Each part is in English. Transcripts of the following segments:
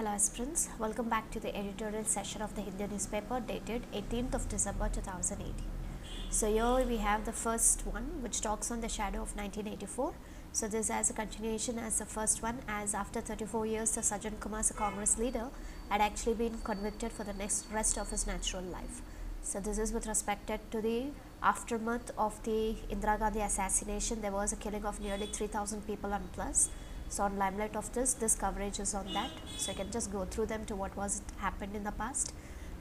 Hello aspirants, welcome back to the editorial session of the Hindu newspaper dated 18th of December 2018. So here we have the first one which talks on the shadow of 1984. So this as a continuation as the first one, as after 34 years the Sajjan Kumar, a Congress leader, had actually been convicted for the rest of his natural life. So this is with respect to the aftermath of the Indira Gandhi assassination. There was a killing of nearly 3,000 people and plus. So on limelight of this coverage is on that. So I can just go through them to what was happened in the past.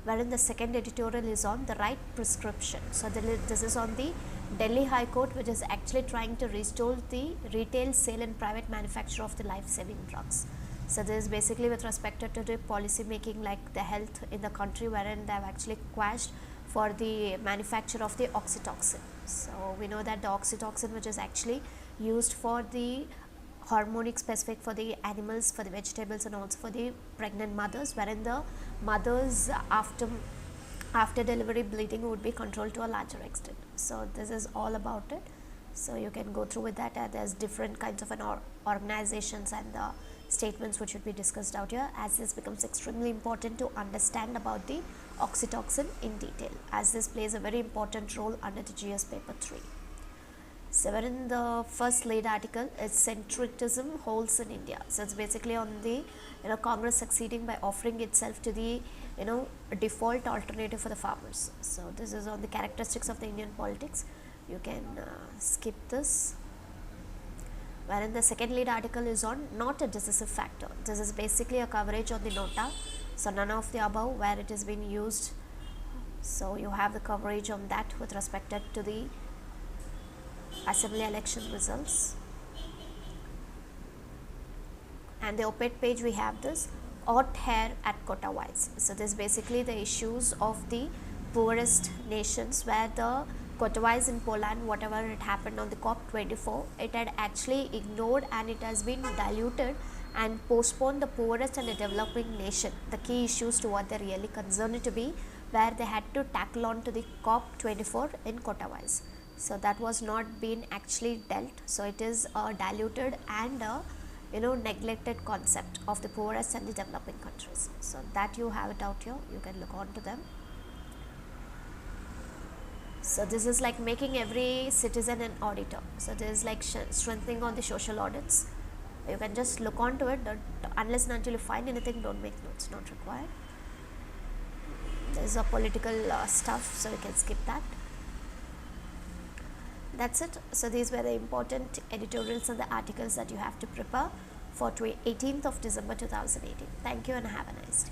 Wherein the second editorial is on the right prescription. So this is on the Delhi High Court, which is actually trying to restore the retail sale and private manufacture of the life-saving drugs. So this is basically with respect to the policy making, like the health in the country, wherein they have actually quashed for the manufacture of the oxytocin. So we know that the oxytocin, which is actually used for the hormonic specific for the animals, for the vegetables, and also for the pregnant mothers, wherein the mothers after delivery bleeding would be controlled to a larger extent. So this is all about it. So you can go through with that. There's different kinds of organizations and the statements which should be discussed out here, as this becomes extremely important to understand about the oxytocin in detail, as this plays a very important role under the GS paper 3. So wherein the first lead article is centrism holds in India. So it's basically on the Congress succeeding by offering itself to the default alternative for the farmers. So this is on the characteristics of the Indian politics. You can skip this. Wherein the second lead article is on not a decisive factor. This is basically a coverage on the nota. So none of the above where it is being used. So you have the coverage on that with respect to the assembly election results. And the op-ed page we have this odd hair at quota wise. So this is basically the issues of the poorest nations, where the quota wise in Poland, whatever it happened on the COP24, it had actually ignored and it has been diluted and postponed the poorest and the developing nation, the key issues to what they are really concerned to be, where they had to tackle on to the COP24 in quota wise. So that was not been actually dealt. So it is a diluted and neglected concept of the poorest and the developing countries. So that you have it out here. You can look on to them. So this is like making every citizen an auditor. So this is like strengthening on the social audits. You can just look on to it. Unless and until you find anything, don't make notes. Not required. There is a political stuff, so you can skip that. That's it. So these were the important editorials and the articles that you have to prepare for 18th of December 2018. Thank you and have a nice day.